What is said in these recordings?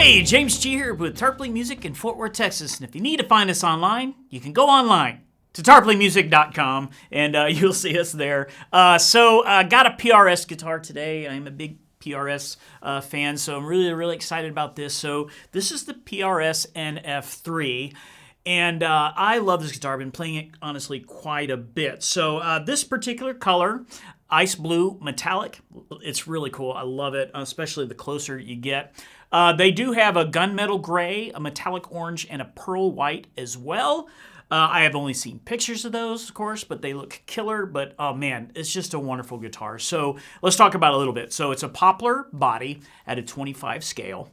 Hey, James G here with Tarpley Music in Fort Worth, Texas. And if you need to find us online, you can go online to tarpleymusic.com and you'll see us there. Got a PRS guitar today. I'm a big PRS fan, so I'm really excited about this. So this is the PRS NF3. And I love this guitar. I've been playing it, honestly, quite a bit. So this particular color, ice blue metallic, it's really cool. I love it, especially the closer you get. They do have a gunmetal gray, a metallic orange, and a pearl white as well. I have only seen pictures of those, of course, but they look killer. But, oh, man, it's just a wonderful guitar. So let's talk about it a little bit. So it's a poplar body at a 25 scale.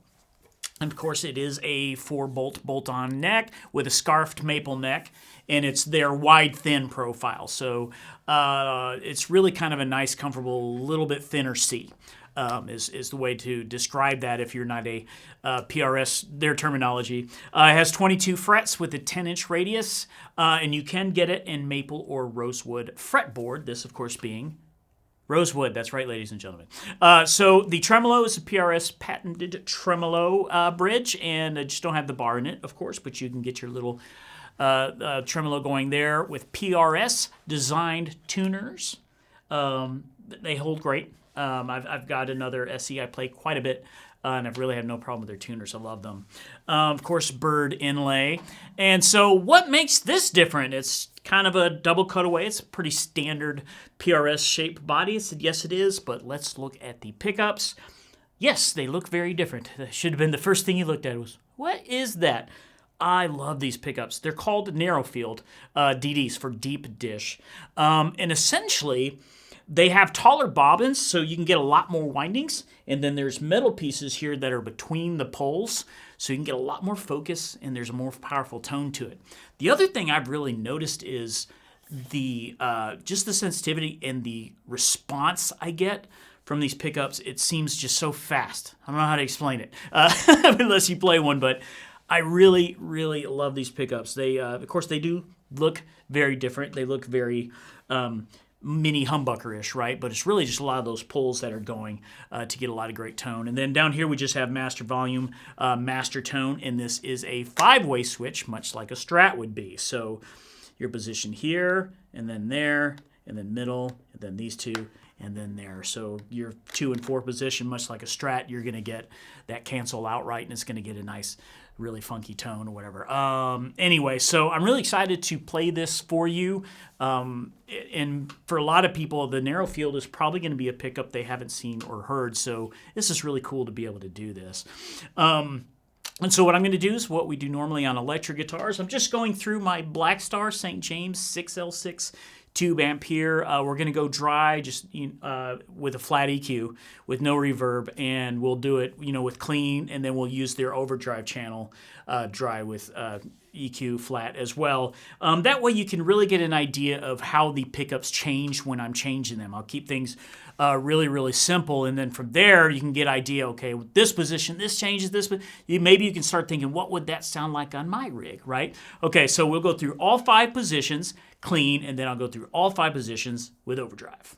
And of course, it is a 4-bolt bolt-on neck with a scarfed maple neck, and it's their wide, thin profile. So it's really kind of a nice, comfortable, little bit thinner C. Is the way to describe that if you're not a PRS, their terminology. It has 22 frets with a 10-inch radius, and you can get it in maple or rosewood fretboard, this, of course, being rosewood. That's right, ladies and gentlemen. So the tremolo is a PRS patented tremolo bridge, and I just don't have the bar in it, of course, but you can get your little tremolo going there with PRS designed tuners. They hold great. I've got another SE I play quite a bit, and I've really had no problem with their tuners. I love them. Of course, bird inlay. And so what makes this different? It's kind of a double cutaway. It's a pretty standard PRS shaped body. I said, yes, it is, but let's look at the pickups. Yes, they look very different. That should have been the first thing you looked at was, what is that? I love these pickups. They're called narrow field DDs for deep dish. And essentially, they have taller bobbins, so you can get a lot more windings. And then there's metal pieces here that are between the poles, so you can get a lot more focus, and there's a more powerful tone to it. The other thing I've really noticed is the just the sensitivity and the response I get from these pickups. It seems just so fast. I don't know how to explain it unless you play one, but I really love these pickups. They, of course, they do look very different. They look very mini humbucker-ish, right? But it's really just a lot of those pulls that are going to get a lot of great tone. And then down here we just have master volume, master tone, and this is a 5-way switch, much like a Strat would be. So your position here, and then there, and then middle, and then these two, and then there. So your 2 and 4 position, much like a Strat, you're going to get that cancel out right, and it's going to get a nice, really funky tone or whatever. Anyway, so I'm really excited to play this for you. And for a lot of people, the narrow field is probably going to be a pickup they haven't seen or heard. So this is really cool to be able to do this. And so what I'm going to do is what we do normally on electric guitars. I'm just going through my Blackstar St. James 6L6 tube amp here. We're going to go dry just with a flat EQ with no reverb, and we'll do it with clean, and then we'll use their Overdrive channel dry with EQ flat as well. That way you can really get an idea of how the pickups change when I'm changing them. I'll keep things really simple, and then from there you can get idea, okay, with this position, this changes this, but maybe you can start thinking, what would that sound like on my rig, right? Okay, so we'll go through all 5 positions clean, and then I'll go through all 5 positions with Overdrive.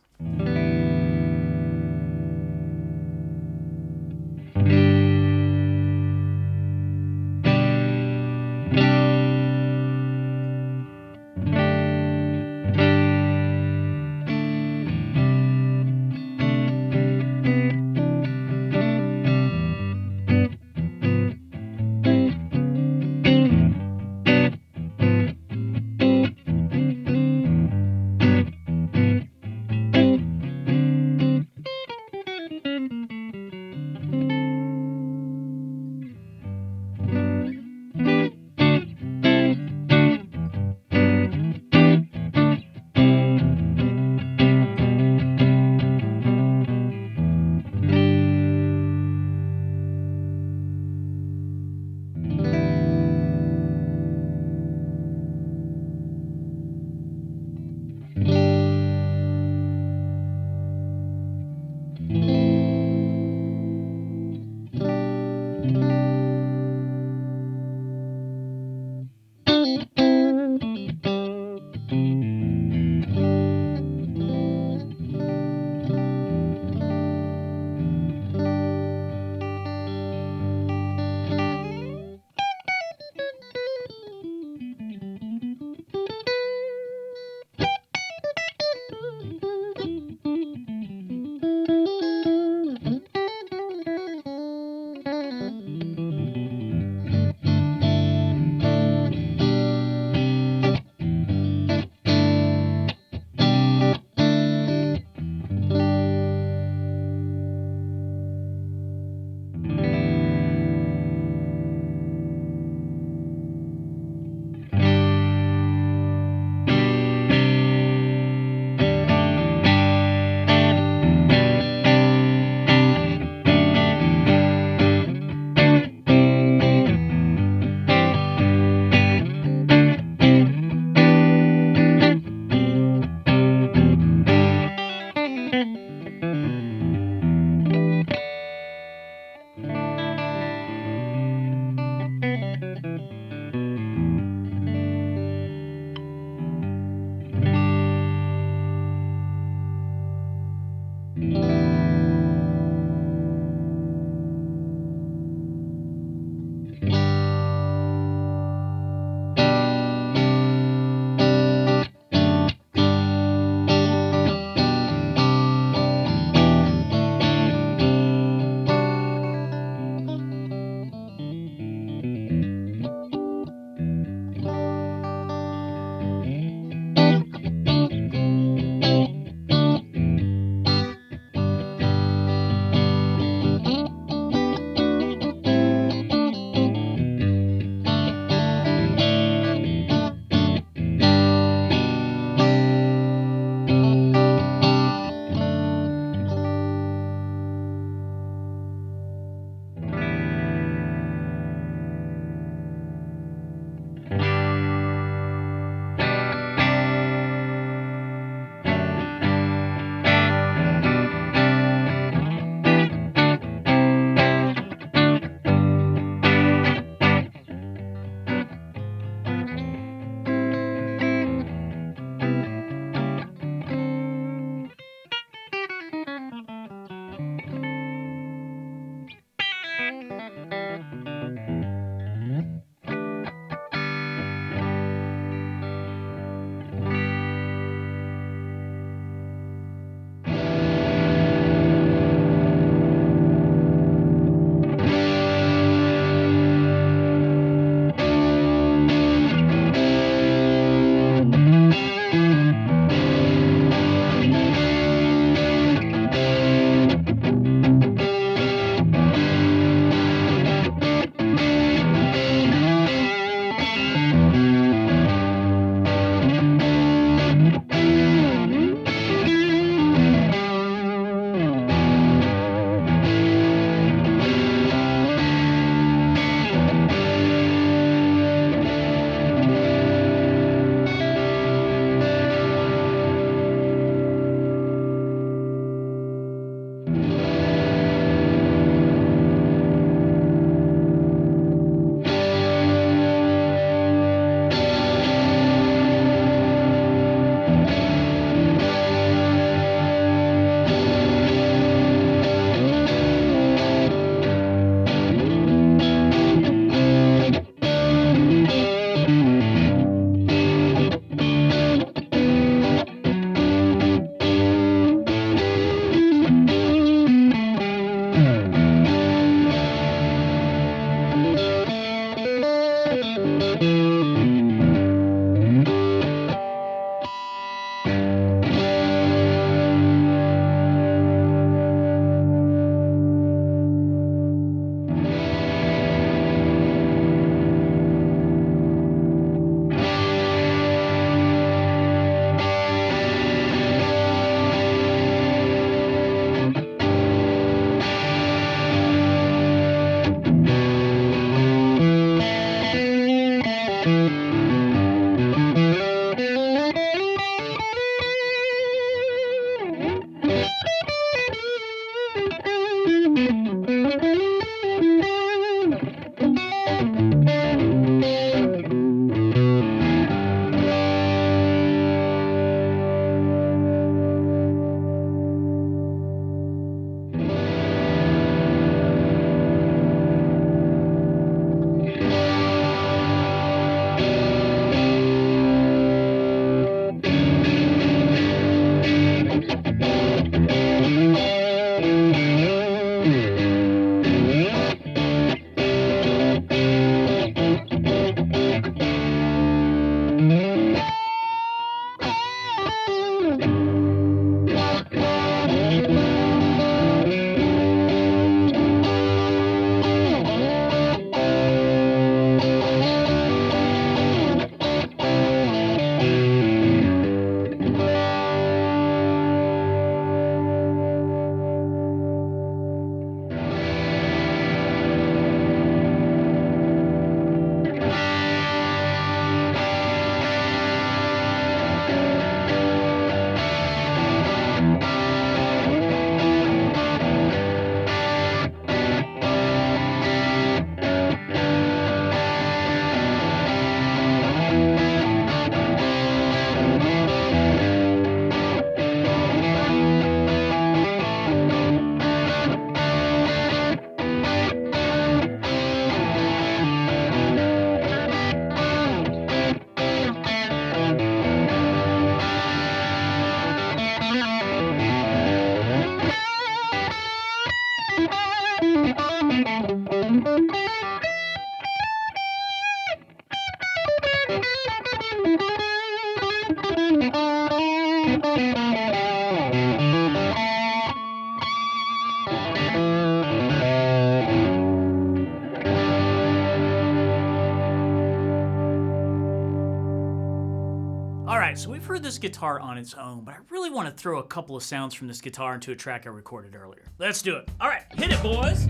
All right, so we've heard this guitar on its own, but I really want to throw a couple of sounds from this guitar into a track I recorded earlier. Let's do it. All right, hit it, boys.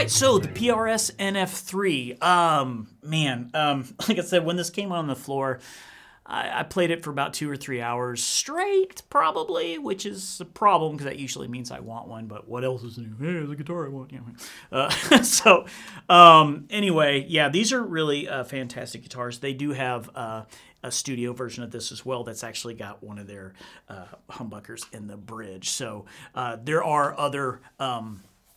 So the PRS NF3, like I said, when this came on the floor, I played it for about 2 or 3 hours straight, probably, which is a problem because that usually means I want one. But what else is new? Hey, the guitar I want. Anyway, yeah, these are really fantastic guitars. They do have a studio version of this as well that's actually got one of their humbuckers in the bridge. So there are other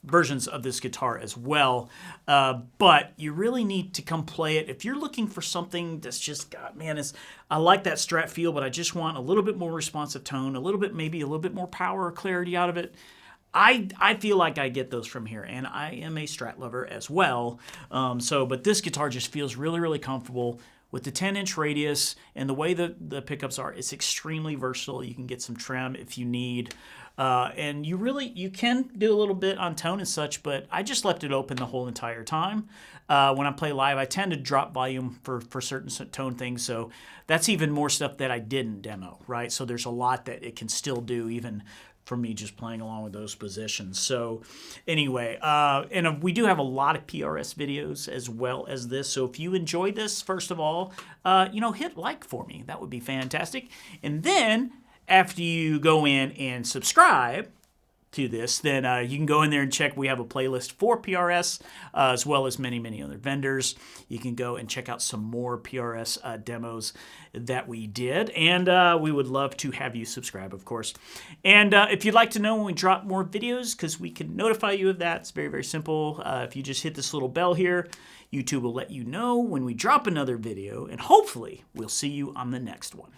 versions of this guitar as well, but you really need to come play it if you're looking for something that's just got, I like that Strat feel, but I just want a little bit more responsive tone, maybe a little bit more power or clarity out of it. I feel like I get those from here, and I am a Strat lover as well. But this guitar just feels really, really comfortable. With the 10-inch radius and the way the pickups are, it's extremely versatile. You can get some trim if you need. And you can do a little bit on tone and such, but I just left it open the whole entire time. When I play live, I tend to drop volume for certain tone things, so that's even more stuff that I didn't demo, right? So there's a lot that it can still do even for me just playing along with those positions. So anyway, and we do have a lot of PRS videos as well as this. So if you enjoyed this, first of all, hit like for me. That would be fantastic. And then after you go in and subscribe to this, then you can go in there and check. We have a playlist for PRS as well as many, many other vendors. You can go and check out some more PRS demos that we did, and we would love to have you subscribe, of course. And if you'd like to know when we drop more videos, because we can notify you of that, it's very, very simple. If you just hit this little bell here, YouTube will let you know when we drop another video, and hopefully we'll see you on the next one.